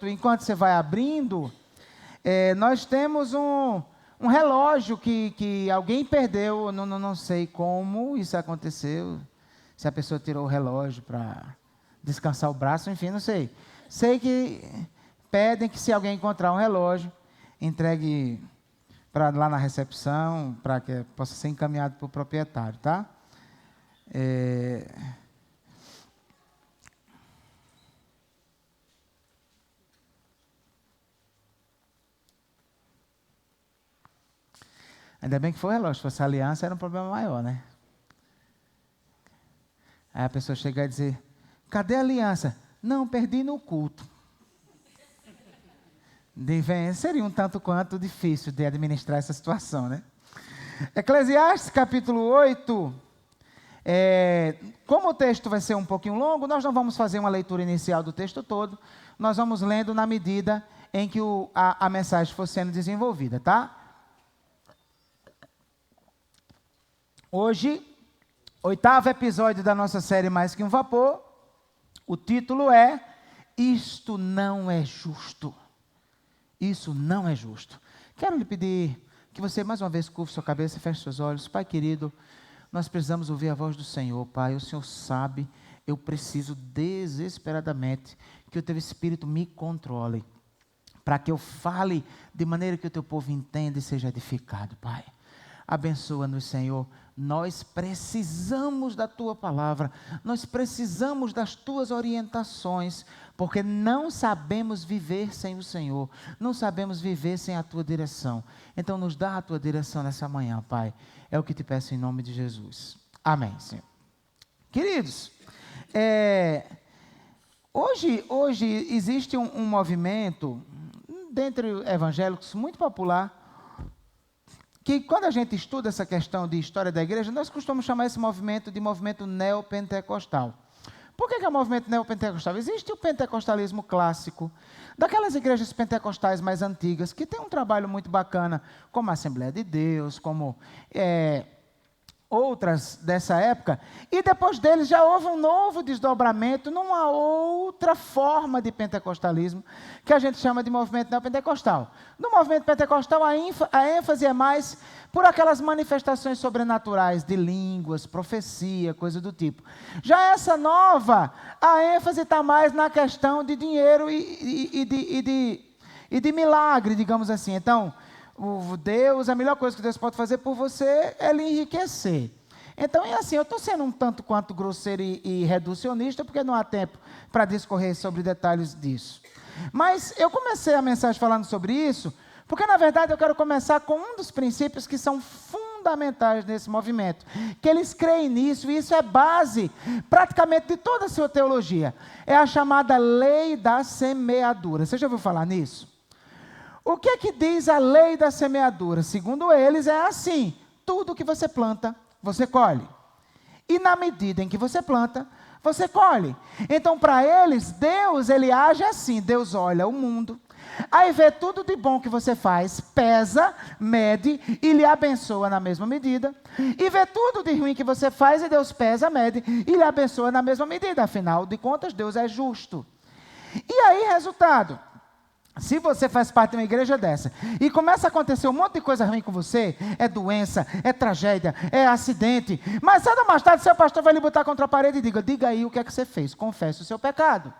8, enquanto você vai abrindo, nós temos um relógio que alguém perdeu, não sei como isso aconteceu, se a pessoa tirou o relógio para descansar o braço, enfim, não sei. Sei que pedem que se alguém encontrar um relógio, entregue lá na recepção, para que possa ser encaminhado para o proprietário, tá? Ainda bem que foi o relógio, se fosse a aliança era um problema maior, né? Aí a pessoa chega e dizer, cadê a aliança? Não, perdi no culto. Seria um tanto quanto difícil de administrar essa situação, né? Eclesiastes capítulo 8, como o texto vai ser um pouquinho longo, nós não vamos fazer uma leitura inicial do texto todo, nós vamos lendo na medida em que a mensagem for sendo desenvolvida, tá? Hoje, 8º episódio da nossa série Mais Que um Vapor, o título é Isto Não É Justo. Isso não é justo. Quero lhe pedir que você mais uma vez curve sua cabeça e feche seus olhos. Pai querido, nós precisamos ouvir a voz do Senhor, Pai. O Senhor sabe, eu preciso desesperadamente que o Teu Espírito me controle, para que eu fale de maneira que o Teu povo entenda e seja edificado, Pai. Abençoa-nos, Senhor. Nós precisamos da Tua palavra, nós precisamos das Tuas orientações, porque não sabemos viver sem o Senhor, não sabemos viver sem a Tua direção. Então nos dá a Tua direção nessa manhã, Pai. É o que te peço em nome de Jesus. Amém, Senhor. Queridos, hoje existe um movimento, dentre evangélicos, muito popular, que quando a gente estuda essa questão de história da igreja, nós costumamos chamar esse movimento de movimento neopentecostal. Por que é o movimento neopentecostal? Existe o pentecostalismo clássico, daquelas igrejas pentecostais mais antigas, que tem um trabalho muito bacana, como a Assembleia de Deus, como outras dessa época, e depois deles já houve um novo desdobramento numa outra forma de pentecostalismo, que a gente chama de movimento neopentecostal. No movimento pentecostal, a ênfase é mais por aquelas manifestações sobrenaturais de línguas, profecia, coisa do tipo. Já essa nova, a ênfase está mais na questão de dinheiro e de milagre, digamos assim. Então, a melhor coisa que Deus pode fazer por você é lhe enriquecer. Então, é assim, eu estou sendo um tanto quanto grosseiro e reducionista, porque não há tempo para discorrer sobre detalhes disso. Mas eu comecei a mensagem falando sobre isso, porque na verdade eu quero começar com um dos princípios que são fundamentais nesse movimento, que eles creem nisso, e isso é base praticamente de toda a sua teologia. É a chamada lei da semeadura. Você já ouviu falar nisso? O que diz a lei da semeadura? Segundo eles, é assim: tudo que você planta, você colhe. E na medida em que você planta, você colhe. Então, para eles, Deus, ele age assim. Deus olha o mundo, aí vê tudo de bom que você faz, pesa, mede e lhe abençoa na mesma medida. E vê tudo de ruim que você faz, e Deus pesa, mede e lhe abençoa na mesma medida. Afinal de contas, Deus é justo. E aí, resultado: se você faz parte de uma igreja dessa e começa a acontecer um monte de coisa ruim com você, é doença, é tragédia, é acidente, mas cedo ou mais tarde seu pastor vai lhe botar contra a parede e diga aí o que é que você fez, confesse o seu pecado.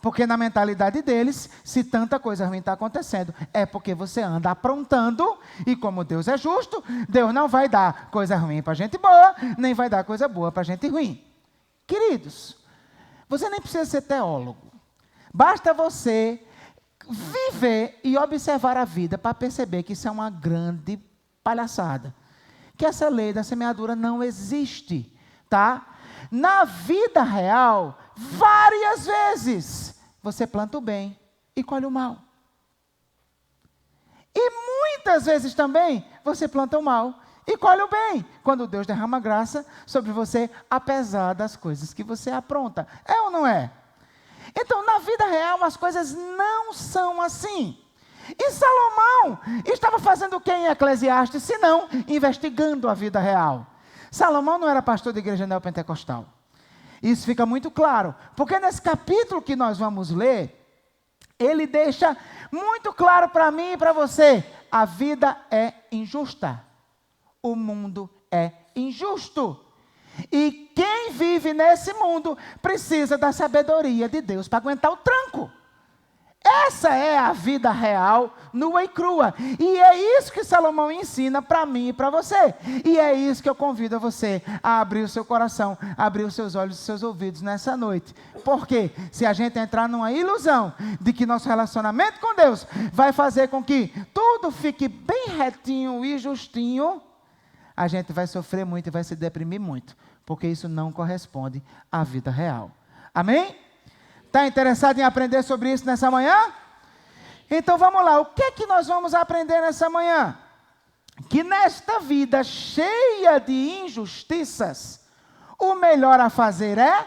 Porque na mentalidade deles, se tanta coisa ruim está acontecendo, é porque você anda aprontando, e como Deus é justo, Deus não vai dar coisa ruim para gente boa, nem vai dar coisa boa para gente ruim. Queridos, você nem precisa ser teólogo, basta você viver e observar a vida para perceber que isso é uma grande palhaçada, que essa lei da semeadura não existe, tá? Na vida real, várias vezes você planta o bem e colhe o mal, e muitas vezes também você planta o mal e colhe o bem, quando Deus derrama graça sobre você, apesar das coisas que você apronta. É ou não é? Então, na vida real, as coisas não são assim. E Salomão estava fazendo o que em Eclesiastes, se não investigando a vida real? Salomão não era pastor da igreja neopentecostal. Isso fica muito claro, porque nesse capítulo que nós vamos ler, ele deixa muito claro para mim e para você: a vida é injusta. O mundo é injusto. E quem vive nesse mundo precisa da sabedoria de Deus para aguentar o tranco. Essa é a vida real, nua e crua. E é isso que Salomão ensina para mim e para você. E é isso que eu convido a você a abrir o seu coração, abrir os seus olhos e os seus ouvidos nessa noite. Porque se a gente entrar numa ilusão de que nosso relacionamento com Deus vai fazer com que tudo fique bem retinho e justinho, a gente vai sofrer muito e vai se deprimir muito. Porque isso não corresponde à vida real. Amém? Está interessado em aprender sobre isso nessa manhã? Então vamos lá, o que é que nós vamos aprender nessa manhã? Que nesta vida cheia de injustiças, o melhor a fazer é,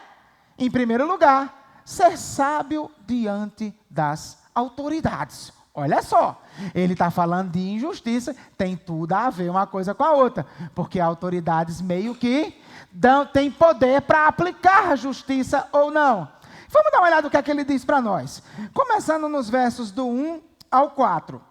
em primeiro lugar, ser sábio diante das autoridades. Olha só, ele está falando de injustiça, tem tudo a ver uma coisa com a outra, porque autoridades meio que têm poder para aplicar a justiça ou não. Vamos dar uma olhada no que é que ele diz para nós. Começando nos versos do 1 ao 4.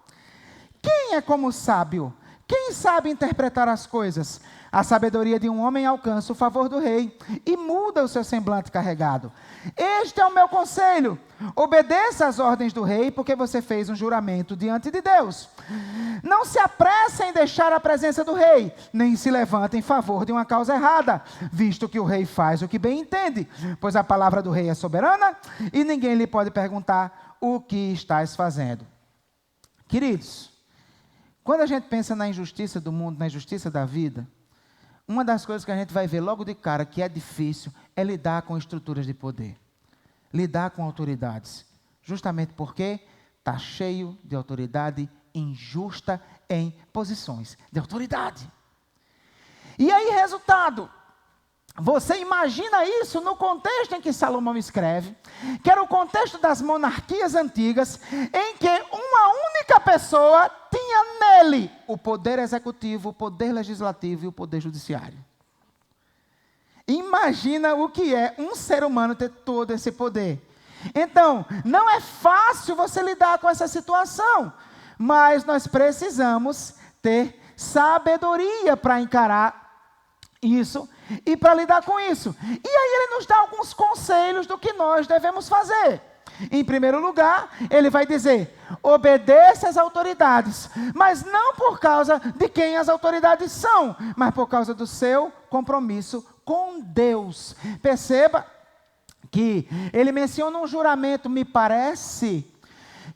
Quem é como sábio? Quem sabe interpretar as coisas? A sabedoria de um homem alcança o favor do rei e muda o seu semblante carregado. Este é o meu conselho. Obedeça às ordens do rei, porque você fez um juramento diante de Deus. Não se apresse em deixar a presença do rei, nem se levante em favor de uma causa errada, visto que o rei faz o que bem entende, pois a palavra do rei é soberana e ninguém lhe pode perguntar o que estás fazendo. Queridos, quando a gente pensa na injustiça do mundo, na injustiça da vida, uma das coisas que a gente vai ver logo de cara que é difícil é lidar com estruturas de poder. Lidar com autoridades. Justamente porque está cheio de autoridade injusta em posições de autoridade. E aí, resultado, você imagina isso no contexto em que Salomão escreve, que era o contexto das monarquias antigas, em que uma única pessoa tinha nele o poder executivo, o poder legislativo e o poder judiciário. Imagina o que é um ser humano ter todo esse poder. Então, não é fácil você lidar com essa situação, mas nós precisamos ter sabedoria para encarar isso e para lidar com isso. E aí ele nos dá alguns conselhos do que nós devemos fazer. Em primeiro lugar, ele vai dizer: obedeça às autoridades, mas não por causa de quem as autoridades são, mas por causa do seu compromisso com Deus. Perceba que ele menciona um juramento. Me parece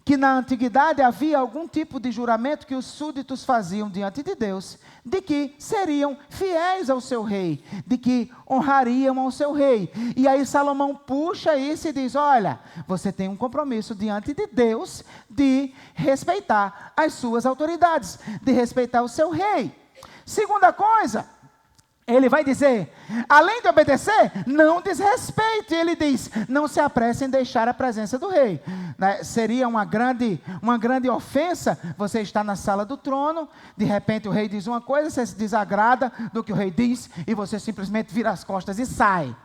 que na antiguidade havia algum tipo de juramento que os súditos faziam diante de Deus, de que seriam fiéis ao seu rei, de que honrariam ao seu rei. E aí Salomão puxa isso e diz: olha, você tem um compromisso diante de Deus de respeitar as suas autoridades, de respeitar o seu rei. Segunda coisa, ele vai dizer, além de obedecer, não desrespeite. Ele diz, não se apresse em deixar a presença do rei. Seria uma grande ofensa você estar na sala do trono, de repente o rei diz uma coisa, você se desagrada do que o rei diz, e você simplesmente vira as costas e sai.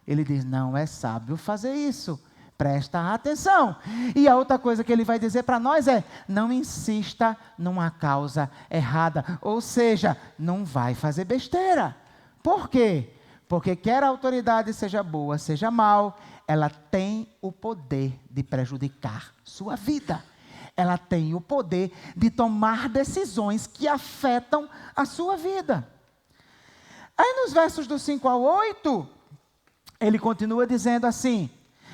Ele diz, não é sábio fazer isso. Presta atenção. E a outra coisa que ele vai dizer para nós é, não insista numa causa errada. Ou seja, não vai fazer besteira. Por quê? Porque quer a autoridade seja boa, seja mal, ela tem o poder de prejudicar sua vida. Ela tem o poder de tomar decisões que afetam a sua vida. Aí nos versos do 5 ao 8, ele continua dizendo assim,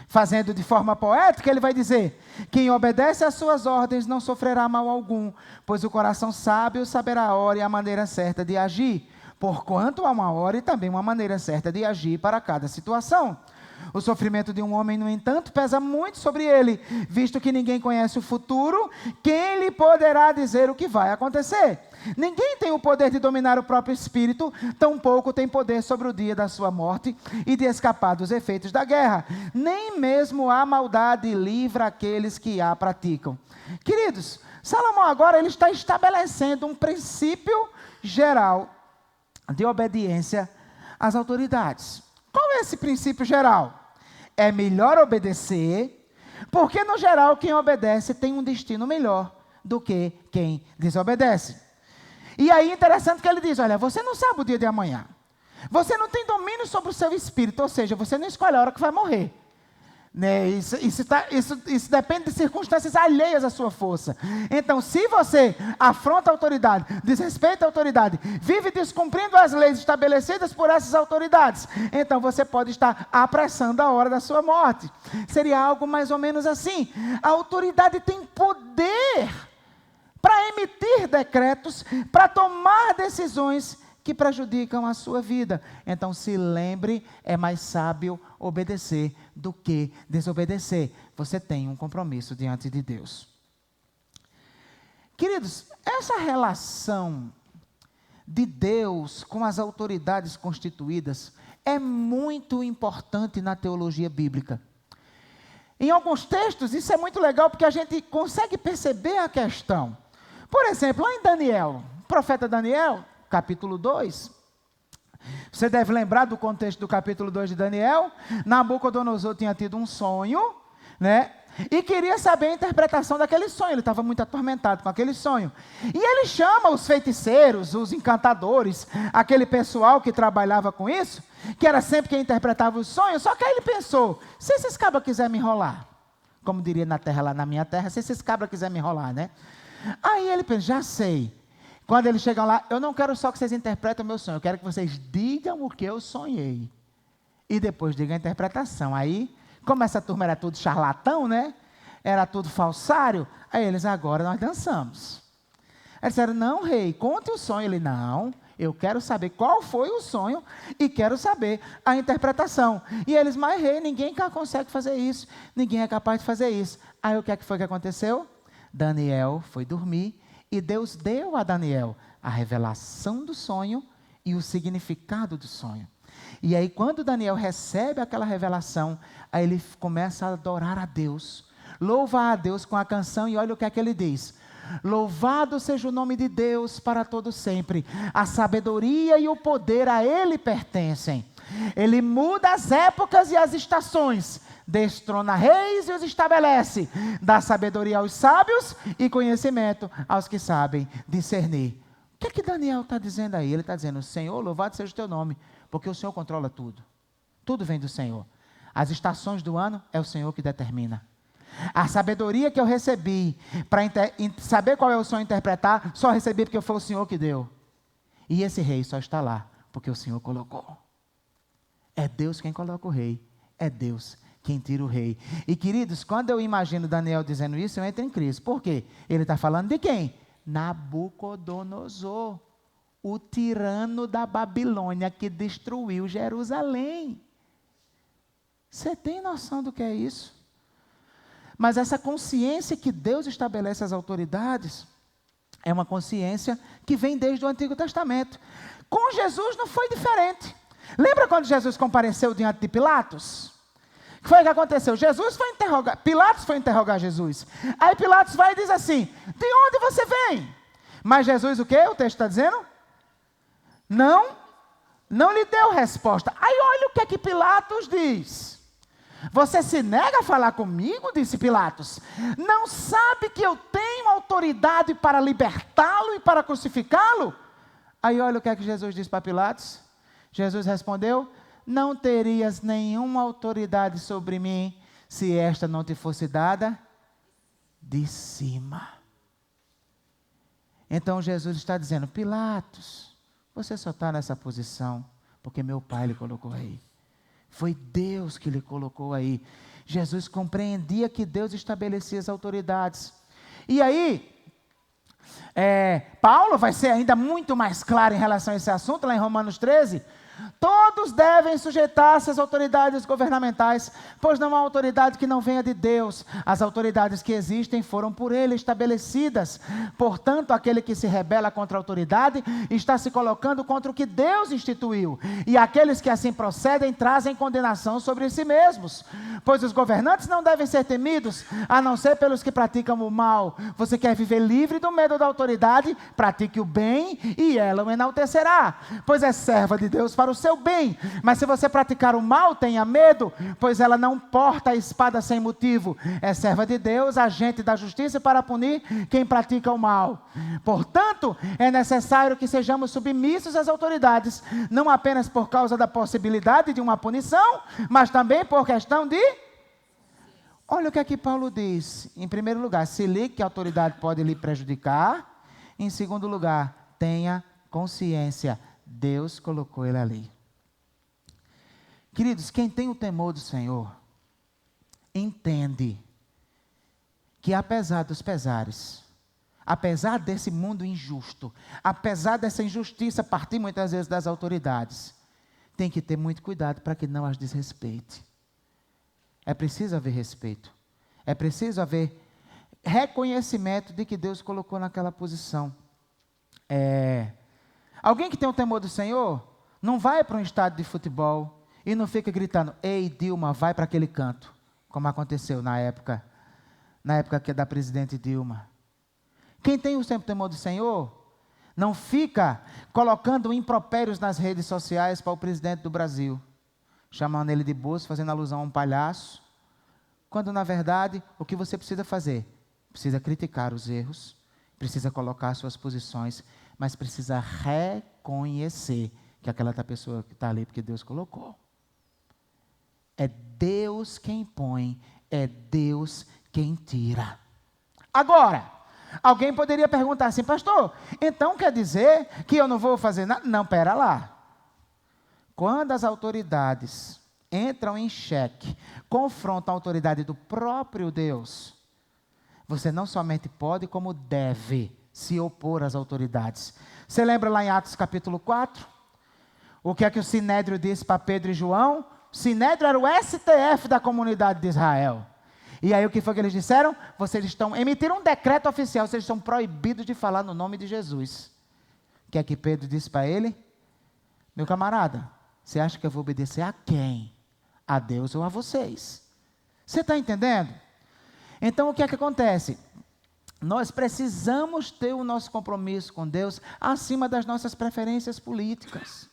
fazendo de forma poética, ele vai dizer, quem obedece às suas ordens não sofrerá mal algum, pois o coração sábio saberá a hora e a maneira certa de agir, porquanto há uma hora e também uma maneira certa de agir para cada situação. O sofrimento de um homem, no entanto, pesa muito sobre ele, visto que ninguém conhece o futuro, quem lhe poderá dizer o que vai acontecer? Ninguém tem o poder de dominar o próprio espírito, tampouco tem poder sobre o dia da sua morte e de escapar dos efeitos da guerra. Nem mesmo a maldade livra aqueles que a praticam. Queridos, Salomão agora ele está estabelecendo um princípio geral de obediência às autoridades. Qual é esse princípio geral? É melhor obedecer, Porque, no geral, quem obedece tem um destino melhor do que quem desobedece. E aí, interessante que ele diz, olha, você não sabe o dia de amanhã. Você não tem domínio sobre o seu espírito, ou seja, você não escolhe a hora que vai morrer. Né? Isso depende de circunstâncias alheias à sua força. Então, se você afronta a autoridade, desrespeita a autoridade, vive descumprindo as leis estabelecidas por essas autoridades, então você pode estar apressando a hora da sua morte. Seria algo mais ou menos assim. A autoridade tem poder para emitir decretos, para tomar decisões que prejudicam a sua vida. Então, se lembre, é mais sábio obedecer do que desobedecer. Você tem um compromisso diante de Deus. Queridos, essa relação de Deus com as autoridades constituídas é muito importante na teologia bíblica. Em alguns textos, isso é muito legal porque a gente consegue perceber a questão. Por exemplo, lá em Daniel, o profeta Daniel, capítulo 2, você deve lembrar do contexto do capítulo 2 de Daniel. Nabucodonosor tinha tido um sonho, né? E queria saber a interpretação daquele sonho. Ele estava muito atormentado com aquele sonho. E ele chama os feiticeiros, os encantadores, aquele pessoal que trabalhava com isso, que era sempre quem interpretava os sonhos. Só que aí ele pensou, se esses cabras quiserem me enrolar, como diria na terra, lá na minha terra, se esses cabras quiserem me enrolar, né? Aí ele pensa, já sei. Quando eles chegam lá, eu não quero só que vocês interpretem o meu sonho, eu quero que vocês digam o que eu sonhei. E depois digam a interpretação. Aí, como essa turma era tudo charlatão, né? Era tudo falsário, aí eles, agora nós dançamos. Eles disseram, não, rei, conte o sonho. Ele, não, eu quero saber qual foi o sonho e quero saber a interpretação. E eles, mas rei, ninguém consegue fazer isso, ninguém é capaz de fazer isso. Aí o que foi que aconteceu? Daniel foi dormir. E Deus deu a Daniel a revelação do sonho e o significado do sonho. E aí, quando Daniel recebe aquela revelação, aí ele começa a adorar a Deus, louvar a Deus com a canção, e olha o que é que ele diz. Louvado seja o nome de Deus para todo sempre. A sabedoria e o poder a Ele pertencem. Ele muda as épocas e as estações, destrona reis e os estabelece, dá sabedoria aos sábios e conhecimento aos que sabem discernir. O que é que Daniel está dizendo aí? Ele está dizendo, Senhor, louvado seja o teu nome, porque o Senhor controla tudo. Tudo vem do Senhor. As estações do ano é o Senhor que determina. A sabedoria que eu recebi para saber qual é o sonho interpretar, só recebi porque foi o Senhor que deu. E esse rei só está lá porque o Senhor colocou. É Deus quem coloca o rei. É Deus quem tira o rei. E queridos, quando eu imagino Daniel dizendo isso, eu entro em crise. Por quê? Ele está falando de quem? Nabucodonosor, o tirano da Babilônia que destruiu Jerusalém. Você tem noção do que é isso? Mas essa consciência que Deus estabelece às autoridades é uma consciência que vem desde o Antigo Testamento. Com Jesus não foi diferente. Lembra quando Jesus compareceu diante de Pilatos? O que foi que aconteceu? Pilatos foi interrogar Jesus. Aí Pilatos vai e diz assim, de onde você vem? Mas Jesus o quê? O texto está dizendo? Não lhe deu resposta. Aí olha o que é que Pilatos diz. Você se nega a falar comigo, disse Pilatos. Não sabe que eu tenho autoridade para libertá-lo e para crucificá-lo? Aí olha o que é que Jesus diz para Pilatos. Jesus respondeu, não terias nenhuma autoridade sobre mim, se esta não te fosse dada de cima. Então Jesus está dizendo, Pilatos, você só está nessa posição porque meu pai lhe colocou aí. Foi Deus que lhe colocou aí. Jesus compreendia que Deus estabelecia as autoridades. E aí, Paulo vai ser ainda muito mais claro em relação a esse assunto, lá em Romanos 13. Todos devem sujeitar-se às autoridades governamentais, pois não há autoridade que não venha de Deus. As autoridades que existem foram por Ele estabelecidas. Portanto, aquele que se rebela contra a autoridade está se colocando contra o que Deus instituiu. E aqueles que assim procedem trazem condenação sobre si mesmos. Pois os governantes não devem ser temidos, a não ser pelos que praticam o mal. Você quer viver livre do medo da autoridade? Pratique o bem e ela o enaltecerá. Pois é serva de Deus para o seu bem. Mas se você praticar o mal, tenha medo, pois ela não porta a espada sem motivo. É serva de Deus, agente da justiça para punir quem pratica o mal. Portanto, é necessário que sejamos submissos às autoridades, não apenas por causa da possibilidade de uma punição, mas também por questão de... Olha o que aqui Paulo diz. Em primeiro lugar, se ligue que a autoridade pode lhe prejudicar. Em segundo lugar, tenha consciência. Deus colocou ele ali. Queridos, quem tem o temor do Senhor, entende que apesar dos pesares, apesar desse mundo injusto, apesar dessa injustiça partir muitas vezes das autoridades, tem que ter muito cuidado para que não as desrespeite. É preciso haver respeito. É preciso haver reconhecimento de que Deus colocou naquela posição. Alguém que tem o temor do Senhor, não vai para um estádio de futebol e não fica gritando, ei Dilma, vai para aquele canto, como aconteceu na época da presidente Dilma. Quem tem o temor do Senhor, não fica colocando impropérios nas redes sociais para o presidente do Brasil, chamando ele de bolso, fazendo alusão a um palhaço, quando na verdade o que você precisa fazer? Precisa criticar os erros, precisa colocar suas posições, mas precisa reconhecer que aquela pessoa que está ali porque Deus colocou. É Deus quem põe, é Deus quem tira. Agora, alguém poderia perguntar assim, pastor, então quer dizer que eu não vou fazer nada? Não, pera lá. Quando as autoridades entram em xeque, confrontam a autoridade do próprio Deus, você não somente pode, como deve se opor às autoridades. Você lembra lá em Atos capítulo 4? O que é que o Sinédrio disse para Pedro e João? O Sinédrio era o STF da comunidade de Israel. E aí o que foi que eles disseram? Emitiram um decreto oficial, vocês estão proibidos de falar no nome de Jesus. O que é que Pedro disse para ele? Meu camarada, você acha que eu vou obedecer a quem? A Deus ou a vocês? Você está entendendo? Então o que é que acontece? Nós precisamos ter o nosso compromisso com Deus acima das nossas preferências políticas.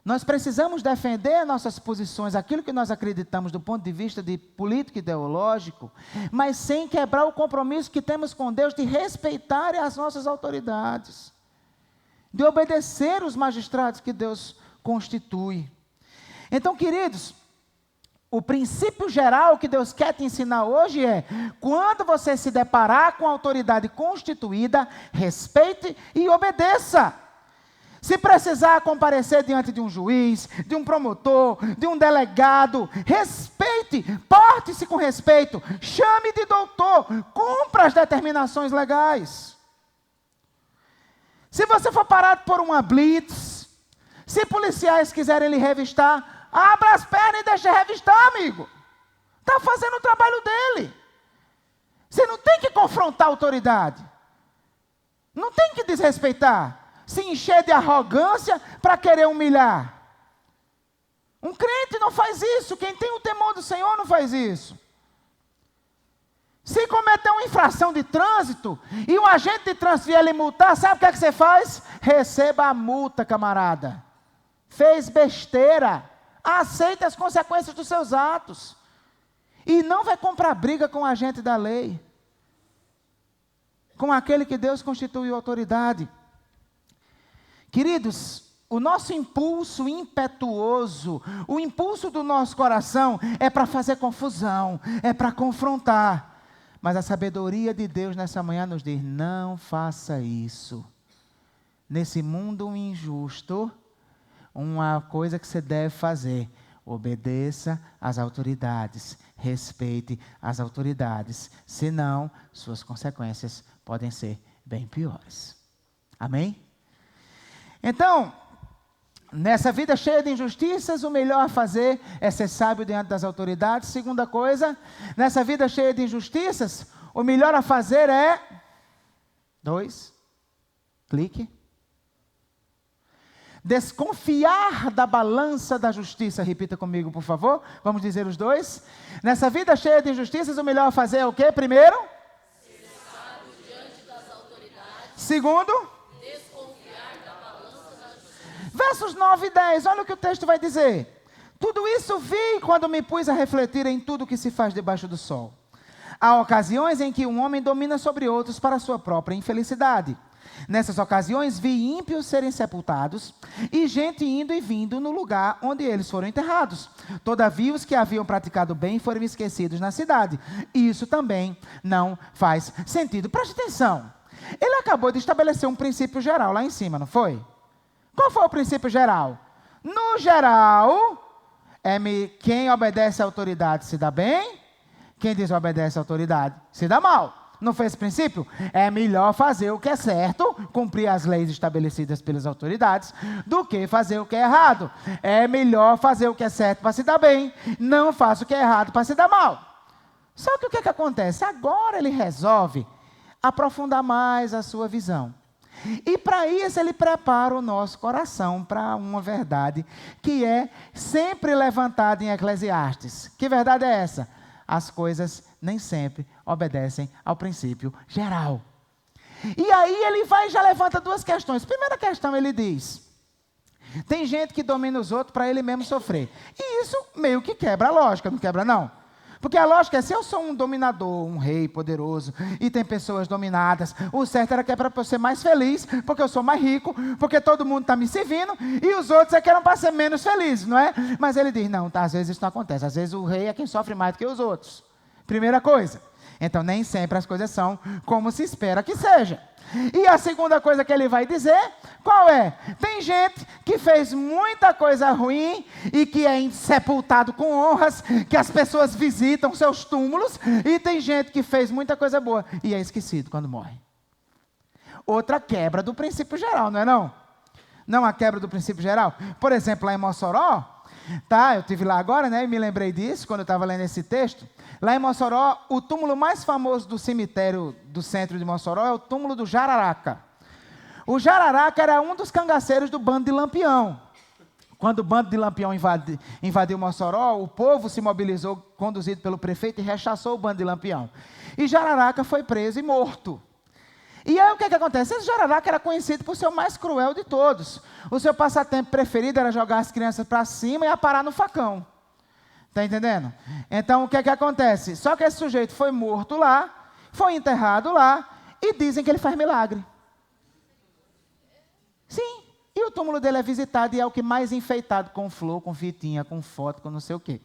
Nós precisamos defender nossas posições, aquilo que nós acreditamos do ponto de vista de político e ideológico, mas sem quebrar o compromisso que temos com Deus de respeitar as nossas autoridades, de obedecer os magistrados que Deus constitui. Então, queridos, o princípio geral que Deus quer te ensinar hoje é, quando você se deparar com a autoridade constituída, respeite e obedeça. Se precisar comparecer diante de um juiz, de um promotor, de um delegado, respeite, porte-se com respeito, chame de doutor, cumpra as determinações legais. Se você for parado por uma blitz, se policiais quiserem lhe revistar, abra as pernas e deixe revistar, amigo. Está fazendo o trabalho dele. Você não tem que confrontar a autoridade. Não tem que desrespeitar. Se encher de arrogância para querer humilhar. Um crente não faz isso. Quem tem o temor do Senhor não faz isso. Se cometer uma infração de trânsito e um agente de trânsito vier lhe multar, sabe o que é que você faz? Receba a multa, camarada. Fez besteira. Aceite as consequências dos seus atos. E não vai comprar briga com o agente da lei. Com aquele que Deus constituiu autoridade. Queridos, o nosso impulso impetuoso, o impulso do nosso coração é para fazer confusão, é para confrontar. Mas a sabedoria de Deus nessa manhã nos diz, não faça isso. Nesse mundo injusto, uma coisa que você deve fazer, obedeça às autoridades, respeite as autoridades, senão suas consequências podem ser bem piores. Amém? Então, nessa vida cheia de injustiças, o melhor a fazer é ser sábio diante das autoridades. Segunda coisa, nessa vida cheia de injustiças, o melhor a fazer é... clique. desconfiar da balança da justiça. Repita comigo, por favor. Vamos dizer os dois. Nessa vida cheia de injustiças, o melhor a fazer é o quê? Primeiro? Ser sábio diante das autoridades. Segundo? Desconfiar da balança da justiça. Versos 9 e 10, olha o que o texto vai dizer. Tudo isso vi quando me pus a refletir em tudo que se faz debaixo do sol. Há ocasiões em que um homem domina sobre outros para a sua própria infelicidade. Nessas ocasiões vi ímpios serem sepultados e gente indo e vindo no lugar onde eles foram enterrados. Todavia os que haviam praticado bem foram esquecidos na cidade. Isso também não faz sentido. Preste atenção. Ele acabou de estabelecer um princípio geral lá em cima, não foi? Qual foi o princípio geral? No geral, quem obedece à autoridade se dá bem, quem desobedece à autoridade se dá mal. Não foi esse princípio? É melhor fazer o que é certo, cumprir as leis estabelecidas pelas autoridades, do que fazer o que é errado. É melhor fazer o que é certo para se dar bem, não faça o que é errado para se dar mal. Só que o que acontece? Agora ele resolve aprofundar mais a sua visão. E para isso ele prepara o nosso coração para uma verdade que é sempre levantada em Eclesiastes. Que verdade é essa? As coisas nem sempre obedecem ao princípio geral. E aí ele vai e já levanta duas questões. Primeira questão, ele diz: tem gente que domina os outros para ele mesmo sofrer. E isso meio que quebra a lógica, não quebra não? Porque a lógica é, se eu sou um dominador, um rei poderoso, e tem pessoas dominadas, o certo era que é para eu ser mais feliz, porque eu sou mais rico, porque todo mundo está me servindo, e os outros é que eram para ser menos felizes, não é? Mas ele diz, não, tá, às vezes isso não acontece, às vezes o rei é quem sofre mais do que os outros. Primeira coisa. Então, nem sempre as coisas são como se espera que seja. E a segunda coisa que ele vai dizer, qual é? Tem gente que fez muita coisa ruim e que é sepultado com honras, que as pessoas visitam seus túmulos, e tem gente que fez muita coisa boa e é esquecido quando morre. Outra quebra do princípio geral, não é não? Não a quebra do princípio geral? Por exemplo, lá em Mossoró, tá, eu estive lá agora, né, e me lembrei disso quando eu estava lendo esse texto. Lá em Mossoró, o túmulo mais famoso do cemitério do centro de Mossoró é o túmulo do Jararaca. O Jararaca era um dos cangaceiros do bando de Lampião. Quando o bando de Lampião invadiu Mossoró, o povo se mobilizou, conduzido pelo prefeito, e rechaçou o bando de Lampião. E Jararaca foi preso e morto. E aí o que acontece? Esse Jararaca era conhecido por ser o mais cruel de todos. O seu passatempo preferido era jogar as crianças para cima e aparar no facão. Está entendendo? Então o que acontece? Só que esse sujeito foi morto lá, foi enterrado lá, e dizem que ele faz milagre. Sim, e o túmulo dele é visitado e é o que mais enfeitado, com flor, com fitinha, com foto, com não sei o quê.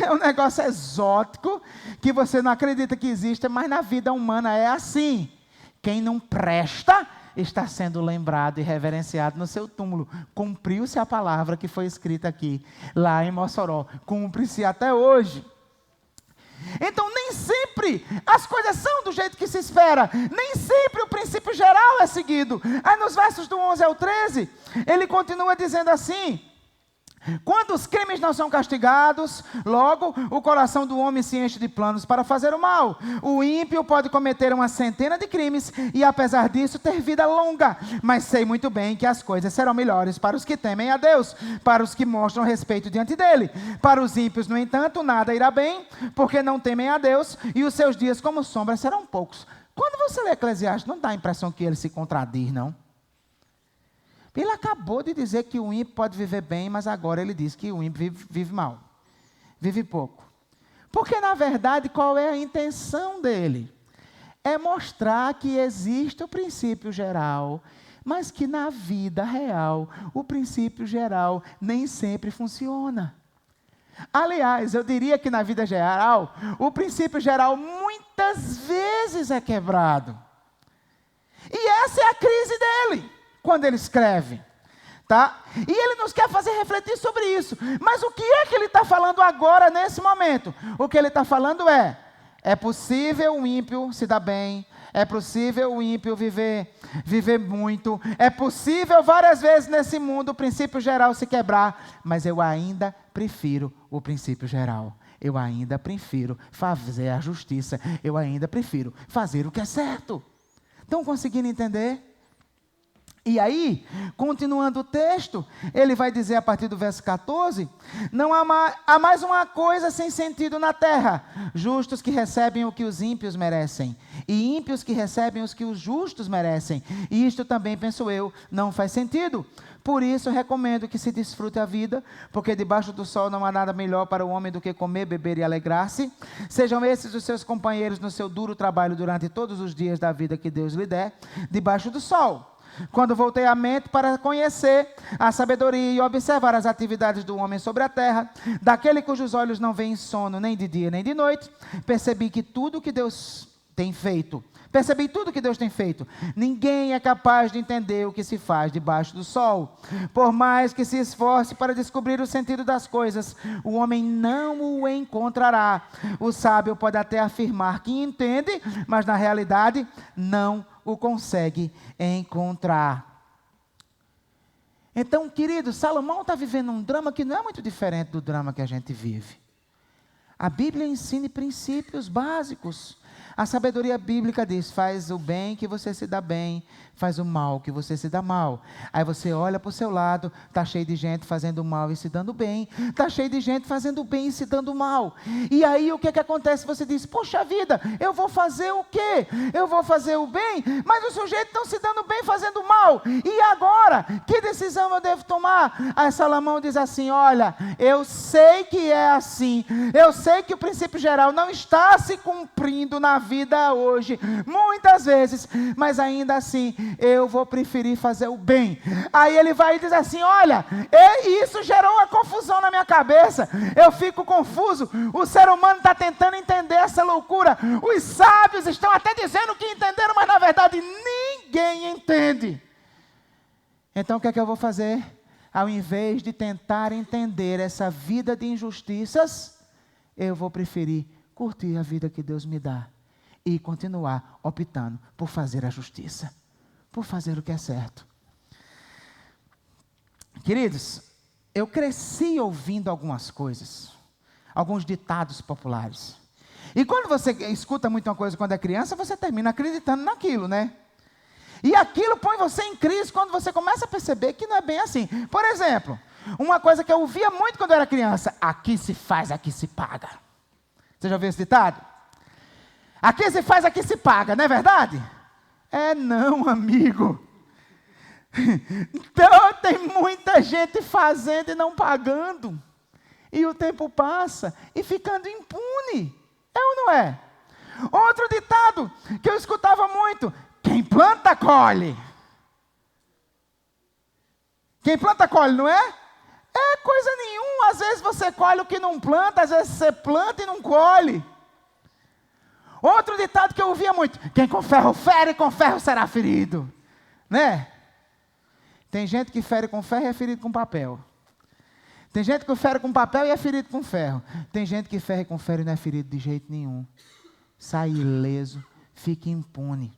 É um negócio exótico que você não acredita que existe, mas na vida humana é assim. Quem não presta está sendo lembrado e reverenciado no seu túmulo. Cumpriu-se a palavra que foi escrita aqui, lá em Mossoró. Cumpre-se até hoje. Então, nem sempre as coisas são do jeito que se espera. Nem sempre o princípio geral é seguido. Aí nos versos do 11 ao 13, ele continua dizendo assim: quando os crimes não são castigados, logo o coração do homem se enche de planos para fazer o mal. O ímpio pode cometer uma centena de crimes e, apesar disso, ter vida longa. Mas sei muito bem que as coisas serão melhores para os que temem a Deus, para os que mostram respeito diante dele. Para os ímpios, no entanto, nada irá bem, porque não temem a Deus, e os seus dias como sombras serão poucos. Quando você lê Eclesiastes, não dá a impressão que ele se contradiz, não? Ele acabou de dizer que o ímpio pode viver bem, mas agora ele diz que o ímpio vive mal, vive pouco. Porque, na verdade, qual é a intenção dele? É mostrar que existe o princípio geral, mas que na vida real, o princípio geral nem sempre funciona. Aliás, eu diria que na vida geral, o princípio geral muitas vezes é quebrado. E essa é a crise dele, quando ele escreve, tá? E ele nos quer fazer refletir sobre isso. Mas o que é que ele está falando agora, nesse momento? O que ele está falando é possível o ímpio se dar bem, é possível o ímpio viver muito, é possível várias vezes nesse mundo o princípio geral se quebrar, mas eu ainda prefiro o princípio geral. Eu ainda prefiro fazer a justiça, eu ainda prefiro fazer o que é certo. Estão conseguindo entender? E aí, continuando o texto, ele vai dizer a partir do verso 14, não há mais uma coisa sem sentido na terra, justos que recebem o que os ímpios merecem, e ímpios que recebem os que os justos merecem, e isto também, penso eu, não faz sentido. Por isso, recomendo que se desfrute a vida, porque debaixo do sol não há nada melhor para o homem do que comer, beber e alegrar-se. Sejam esses os seus companheiros no seu duro trabalho durante todos os dias da vida que Deus lhe der, debaixo do sol. Quando voltei a mente para conhecer a sabedoria e observar as atividades do homem sobre a terra, daquele cujos olhos não veem sono nem de dia nem de noite, percebi tudo que Deus tem feito. Ninguém é capaz de entender o que se faz debaixo do sol. Por mais que se esforce para descobrir o sentido das coisas, o homem não o encontrará. O sábio pode até afirmar que entende, mas na realidade não o consegue encontrar. Então, querido, Salomão está vivendo um drama que não é muito diferente do drama que a gente vive. A Bíblia ensina princípios básicos. A sabedoria bíblica diz, faz o bem que você se dá bem, faz o mal que você se dá mal. Aí você olha para o seu lado, está cheio de gente fazendo mal e se dando bem, está cheio de gente fazendo bem e se dando mal. E aí o que acontece? Você diz, poxa vida, eu vou fazer o quê? Eu vou fazer o bem, mas os sujeitos estão se dando bem fazendo mal. E agora, que decisão eu devo tomar? Aí Salomão diz assim, olha, eu sei que é assim, eu sei que o princípio geral não está se cumprindo na vida hoje, muitas vezes, mas ainda assim, eu vou preferir fazer o bem. Aí ele vai dizer assim, olha, isso gerou uma confusão na minha cabeça, eu fico confuso, o ser humano está tentando entender essa loucura, os sábios estão até dizendo que entenderam, mas na verdade ninguém entende. Então o que é que eu vou fazer? Ao invés de tentar entender essa vida de injustiças, eu vou preferir curtir a vida que Deus me dá e continuar optando por fazer a justiça, por fazer o que é certo. Queridos, eu cresci ouvindo algumas coisas, alguns ditados populares. E quando você escuta muito uma coisa quando é criança, você termina acreditando naquilo, né? E aquilo põe você em crise quando você começa a perceber que não é bem assim. Por exemplo, uma coisa que eu ouvia muito quando eu era criança, aqui se faz, aqui se paga. Você já ouviu esse ditado? Aqui se faz, aqui se paga, não é verdade? É não, amigo. Então tem muita gente fazendo e não pagando. E o tempo passa e ficando impune. É ou não é? Outro ditado que eu escutava muito, quem planta, colhe. Quem planta, colhe, não é? É coisa nenhuma. Às vezes você colhe o que não planta, às vezes você planta e não colhe. Outro ditado que eu ouvia muito, quem com ferro fere, com ferro será ferido. Né? Tem gente que fere com ferro e é ferido com papel. Tem gente que fere com papel e é ferido com ferro. Tem gente que fere com ferro e não é ferido de jeito nenhum. Sai ileso, fica impune.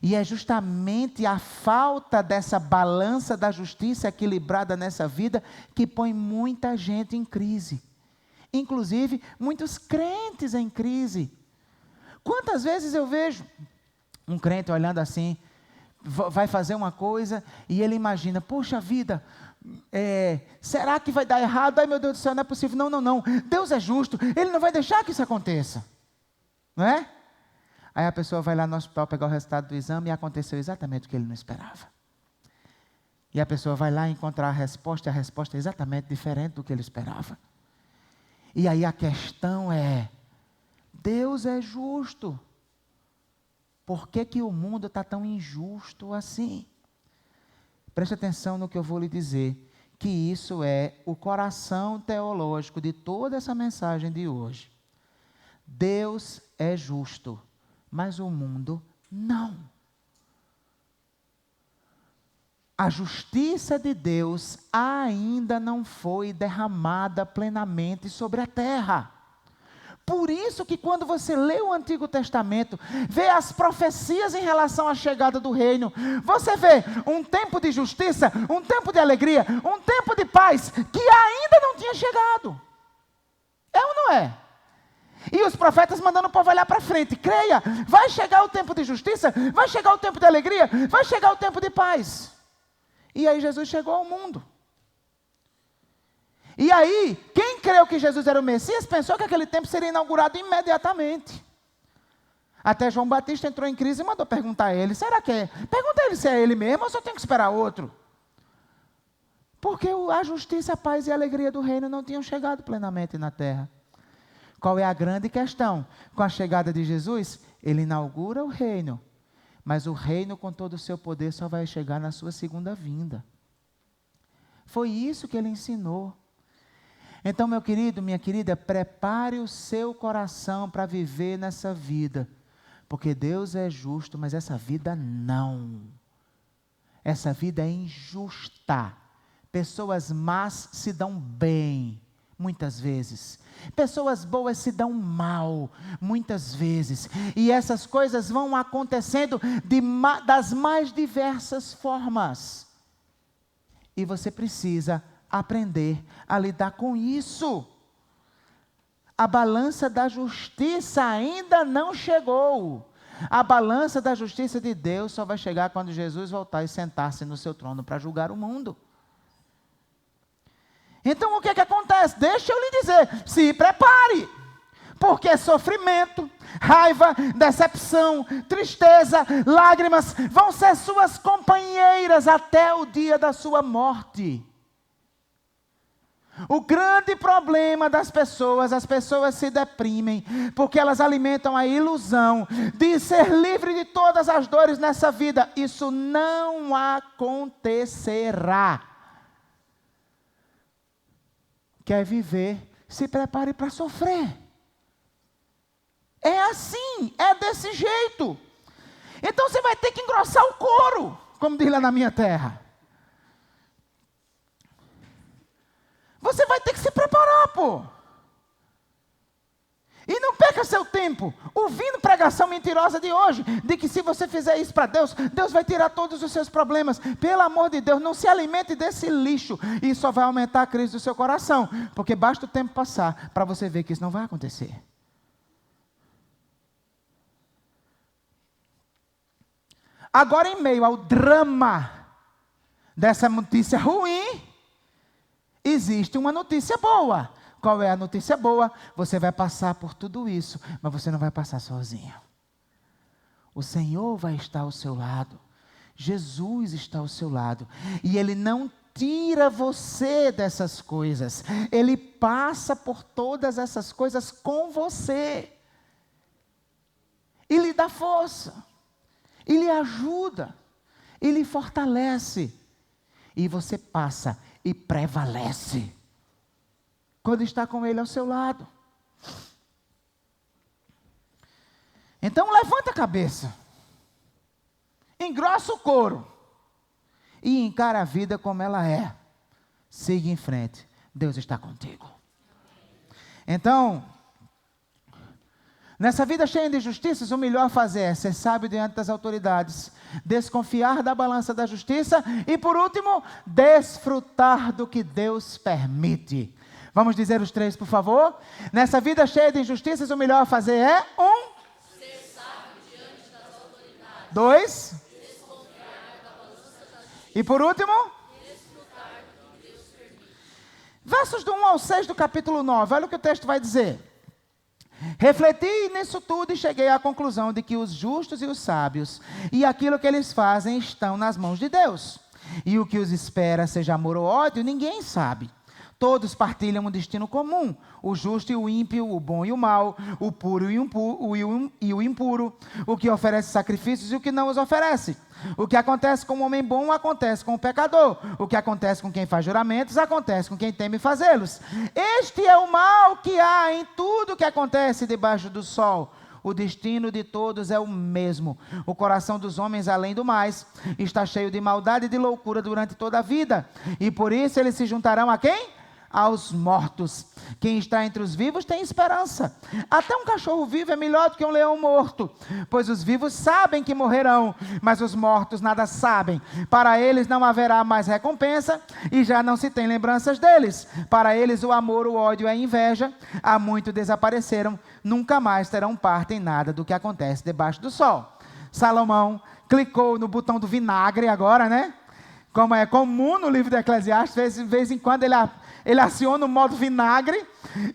E é justamente a falta dessa balança da justiça equilibrada nessa vida que põe muita gente em crise. Inclusive, muitos crentes em crise. Quantas vezes eu vejo um crente olhando assim, vai fazer uma coisa e ele imagina, poxa vida, será que vai dar errado? Ai meu Deus do céu, não é possível. Não, Deus é justo, Ele não vai deixar que isso aconteça. Não é? Aí a pessoa vai lá no hospital pegar o resultado do exame e aconteceu exatamente o que ele não esperava. E a pessoa vai lá encontrar a resposta é exatamente diferente do que ele esperava. E aí a questão é, Deus é justo. Por que o mundo está tão injusto assim? Preste atenção no que eu vou lhe dizer, que isso é o coração teológico de toda essa mensagem de hoje. Deus é justo, mas o mundo não. A justiça de Deus ainda não foi derramada plenamente sobre a terra. Por isso que quando você lê o Antigo Testamento, vê as profecias em relação à chegada do reino, você vê um tempo de justiça, um tempo de alegria, um tempo de paz, que ainda não tinha chegado. É ou não é? E os profetas mandando o povo olhar para frente. Creia, vai chegar o tempo de justiça, vai chegar o tempo de alegria, vai chegar o tempo de paz. E aí Jesus chegou ao mundo. E aí, quem creu que Jesus era o Messias, pensou que aquele tempo seria inaugurado imediatamente. Até João Batista entrou em crise e mandou perguntar a ele, será que é? Pergunta a ele se é ele mesmo ou só tem que esperar outro? Porque a justiça, a paz e a alegria do reino não tinham chegado plenamente na terra. Qual é a grande questão? Com a chegada de Jesus, ele inaugura o reino. Mas o reino com todo o seu poder só vai chegar na sua segunda vinda. Foi isso que ele ensinou. Então, meu querido, minha querida, prepare o seu coração para viver nessa vida. Porque Deus é justo, mas essa vida não. Essa vida é injusta. Pessoas más se dão bem, muitas vezes. Pessoas boas se dão mal, muitas vezes. E essas coisas vão acontecendo das mais diversas formas. E você precisa aprender a lidar com isso. A balança da justiça ainda não chegou. A balança da justiça de Deus só vai chegar quando Jesus voltar e sentar-se no seu trono para julgar o mundo. Então o que acontece? Deixa eu lhe dizer, se prepare, porque sofrimento, raiva, decepção, tristeza, lágrimas vão ser suas companheiras até o dia da sua morte. O grande problema das pessoas, as pessoas se deprimem, porque elas alimentam a ilusão de ser livre de todas as dores nessa vida. Isso não acontecerá. Quer viver, se prepare para sofrer. É assim, é desse jeito. Então você vai ter que engrossar o couro, como diz lá na minha terra. Você vai ter que se preparar, pô. E não perca seu tempo ouvindo pregação mentirosa de hoje, de que se você fizer isso para Deus, Deus vai tirar todos os seus problemas. Pelo amor de Deus, não se alimente desse lixo. Isso só vai aumentar a crise do seu coração, porque basta o tempo passar para você ver que isso não vai acontecer. Agora, em meio ao drama dessa notícia ruim, existe uma notícia boa. Qual é a notícia boa? Você vai passar por tudo isso, mas você não vai passar sozinho. O Senhor vai estar ao seu lado. Jesus está ao seu lado. E Ele não tira você dessas coisas. Ele passa por todas essas coisas com você. E lhe dá força. E lhe ajuda. E lhe fortalece. E você passa e prevalece quando está com Ele ao seu lado. Então levanta a cabeça, engrossa o couro e encara a vida como ela é. Siga em frente, Deus está contigo. Então, nessa vida cheia de injustiças, o melhor fazer é ser sábio diante das autoridades, desconfiar da balança da justiça e, por último, desfrutar do que Deus permite. Vamos dizer os três, por favor? Nessa vida cheia de injustiças, o melhor a fazer é ser sábio diante das autoridades. 2. Desconfiar da balança da justiça. E por último? Desfrutar do que Deus permite. Versos do 1 ao 6 do capítulo 9. Olha o que o texto vai dizer. Refleti nisso tudo e cheguei à conclusão de que os justos e os sábios e aquilo que eles fazem estão nas mãos de Deus. E o que os espera, seja amor ou ódio, ninguém sabe. Todos partilham um destino comum, o justo e o ímpio, o bom e o mau, o puro e o impuro, o que oferece sacrifícios e o que não os oferece. O que acontece com o homem bom, acontece com o pecador. O que acontece com quem faz juramentos, acontece com quem teme fazê-los. Este é o mal que há em tudo que acontece debaixo do sol. O destino de todos é o mesmo. O coração dos homens, além do mais, está cheio de maldade e de loucura durante toda a vida. E por isso eles se juntarão a quem? Aos mortos. Quem está entre os vivos tem esperança. Até um cachorro vivo é melhor do que um leão morto, pois os vivos sabem que morrerão, mas os mortos nada sabem. Para eles não haverá mais recompensa e já não se tem lembranças deles. Para eles o amor, o ódio e a inveja há muito desapareceram. nunca mais terão parte em nada do que acontece debaixo do sol. Salomão clicou no botão do vinagre agora, né? Como é comum no livro de Eclesiastes, de vez em quando ele aciona o modo vinagre.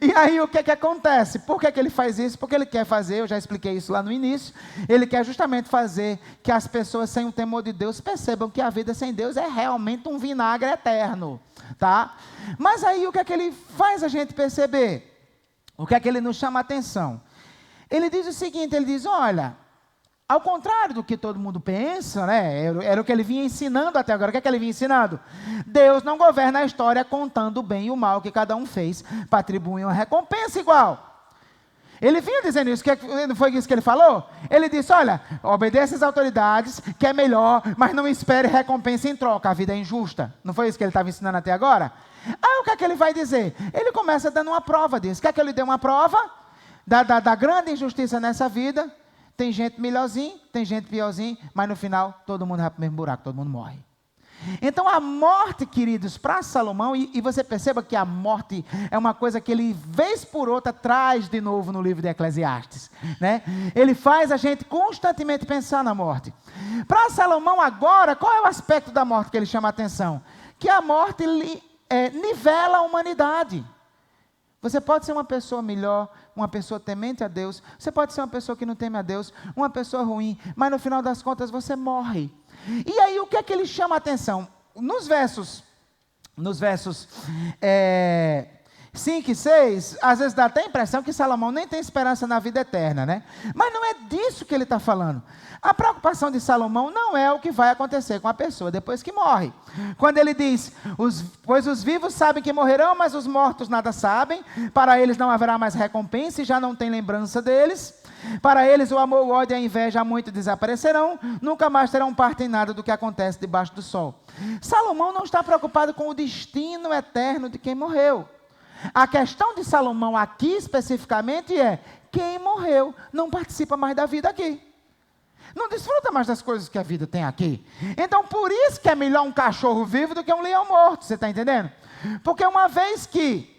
E aí o que acontece? Por que ele faz isso? Porque ele quer fazer, eu já expliquei isso lá no início, ele quer justamente fazer que as pessoas sem o temor de Deus percebam que a vida sem Deus é realmente um vinagre eterno, tá? Mas aí o que ele faz a gente perceber? O que ele nos chama a atenção? Ele diz o seguinte, ele diz, olha, ao contrário do que todo mundo pensa, né? Era o que ele vinha ensinando até agora. O que ele vinha ensinando? Deus não governa a história contando o bem e o mal que cada um fez para atribuir uma recompensa igual. Ele vinha dizendo isso, não foi isso que ele falou? Ele disse, olha, obedeça às autoridades, que é melhor, mas não espere recompensa em troca, a vida é injusta. Não foi isso que ele estava ensinando até agora? Aí o que ele vai dizer? Ele começa dando uma prova disso. Quer que ele dê uma prova da grande injustiça nessa vida? Tem gente melhorzinho, tem gente piorzinho, mas no final todo mundo vai para o mesmo buraco, todo mundo morre. Então a morte, queridos, para Salomão, e você perceba que a morte é uma coisa que ele, vez por outra, traz de novo no livro de Eclesiastes, né? Ele faz a gente constantemente pensar na morte. Para Salomão agora, qual é o aspecto da morte que ele chama a atenção? Que a morte nivela a humanidade. Você pode ser uma pessoa melhor, uma pessoa temente a Deus, você pode ser uma pessoa que não teme a Deus, uma pessoa ruim, mas no final das contas você morre. E aí o que ele chama a atenção? Nos versos 5 e 6, às vezes dá até a impressão que Salomão nem tem esperança na vida eterna, né? Mas não é disso que ele está falando. A preocupação de Salomão não é o que vai acontecer com a pessoa depois que morre. Quando ele diz, pois os vivos sabem que morrerão, mas os mortos nada sabem, para eles não haverá mais recompensa e já não tem lembrança deles. Para eles o amor, o ódio e a inveja muito desaparecerão, nunca mais terão parte em nada do que acontece debaixo do sol. Salomão não está preocupado com o destino eterno de quem morreu. A questão de Salomão aqui especificamente é, quem morreu não participa mais da vida aqui. Não desfruta mais das coisas que a vida tem aqui. Então por isso que é melhor um cachorro vivo do que um leão morto, você está entendendo? Porque uma vez que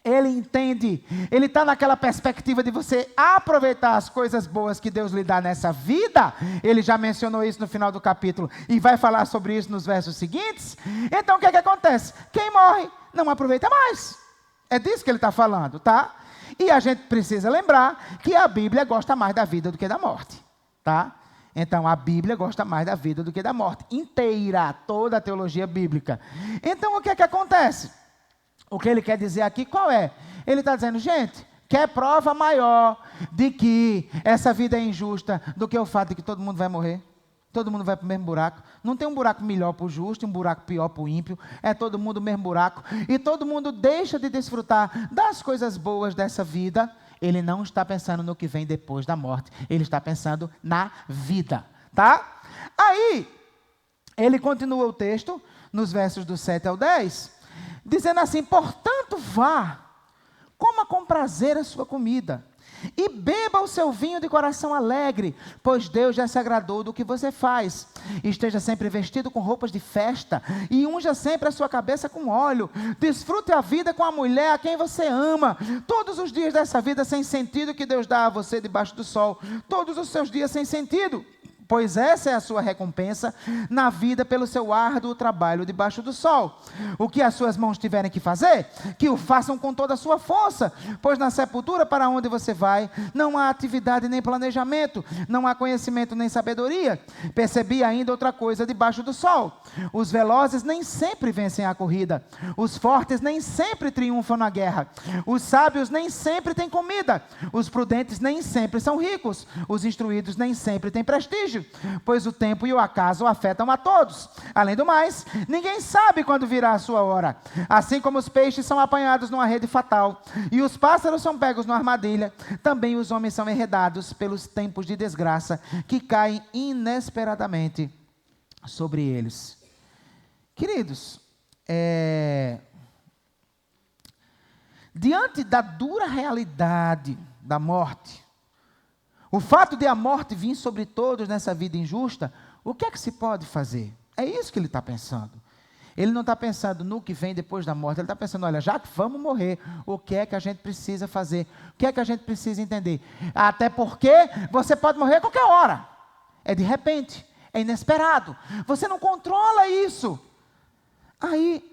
ele entende, ele está naquela perspectiva de você aproveitar as coisas boas que Deus lhe dá nessa vida, ele já mencionou isso no final do capítulo, e vai falar sobre isso nos versos seguintes. Então o que acontece? Quem morre não aproveita mais. É disso que ele está falando, tá? E a gente precisa lembrar que a Bíblia gosta mais da vida do que da morte, tá? Então a Bíblia gosta mais da vida do que da morte, inteira, toda a teologia bíblica. Então o que acontece? O que ele quer dizer aqui, qual é? Ele está dizendo, gente, quer prova maior de que essa vida é injusta do que o fato de que todo mundo vai morrer? Todo mundo vai para o mesmo buraco. Não tem um buraco melhor para o justo e um buraco pior para o ímpio. É todo mundo o mesmo buraco. E todo mundo deixa de desfrutar das coisas boas dessa vida. Ele não está pensando no que vem depois da morte. Ele está pensando na vida. Tá? Aí, ele continua o texto, nos versos do 7 ao 10, dizendo assim, portanto vá, coma com prazer a sua comida, e beba o seu vinho de coração alegre, pois Deus já se agradou do que você faz. Esteja sempre vestido com roupas de festa, e unja sempre a sua cabeça com óleo. Desfrute a vida com a mulher a quem você ama, todos os dias dessa vida sem sentido que Deus dá a você debaixo do sol, todos os seus dias sem sentido, pois essa é a sua recompensa na vida pelo seu árduo trabalho debaixo do sol. O que as suas mãos tiverem que fazer, que o façam com toda a sua força, pois na sepultura para onde você vai, não há atividade nem planejamento, não há conhecimento nem sabedoria. Percebi ainda outra coisa debaixo do sol. Os velozes nem sempre vencem a corrida, os fortes nem sempre triunfam na guerra, os sábios nem sempre têm comida, os prudentes nem sempre são ricos, os instruídos nem sempre têm prestígio, pois o tempo e o acaso afetam a todos. Além do mais, ninguém sabe quando virá a sua hora. Assim como os peixes são apanhados numa rede fatal, e os pássaros são pegos numa armadilha, também os homens são enredados pelos tempos de desgraça que caem inesperadamente sobre eles. Queridos, diante da dura realidade da morte, o fato de a morte vir sobre todos nessa vida injusta, o que é que se pode fazer? É isso que ele está pensando. Ele não está pensando no que vem depois da morte, ele está pensando, olha, já que vamos morrer, o que é que a gente precisa fazer? O que é que a gente precisa entender? Até porque você pode morrer a qualquer hora. É de repente, é inesperado. Você não controla isso. Aí,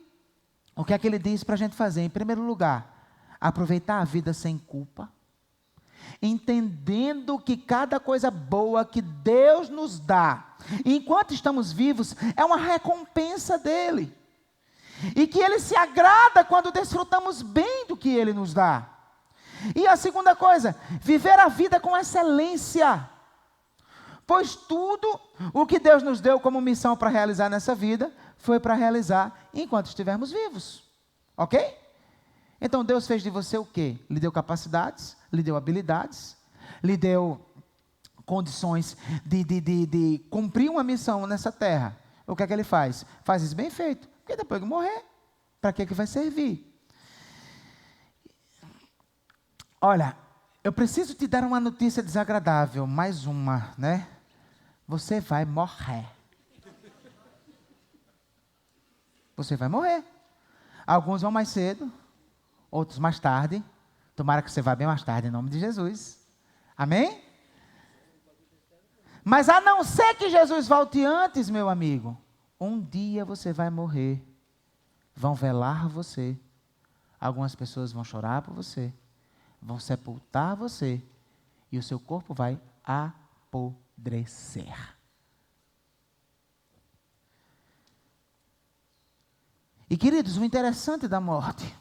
o que é que ele diz para a gente fazer? Em primeiro lugar, aproveitar a vida sem culpa, entendendo que cada coisa boa que Deus nos dá, enquanto estamos vivos, é uma recompensa dele. E que ele se agrada quando desfrutamos bem do que ele nos dá. E a segunda coisa, viver a vida com excelência. Pois tudo o que Deus nos deu como missão para realizar nessa vida, foi para realizar enquanto estivermos vivos. Ok? Então Deus fez de você o quê? Lhe deu capacidades, lhe deu habilidades, lhe deu condições de cumprir uma missão nessa terra. O que é que ele faz? Faz isso bem feito, porque depois que morrer, para que vai servir? Olha, eu preciso te dar uma notícia desagradável, mais uma, né? Você vai morrer. Você vai morrer. Alguns vão mais cedo, outros mais tarde. Tomara que você vá bem mais tarde, em nome de Jesus. Amém? Mas a não ser que Jesus volte antes, meu amigo, um dia você vai morrer. Vão velar você. Algumas pessoas vão chorar por você. Vão sepultar você. E o seu corpo vai apodrecer. E queridos, o interessante da morte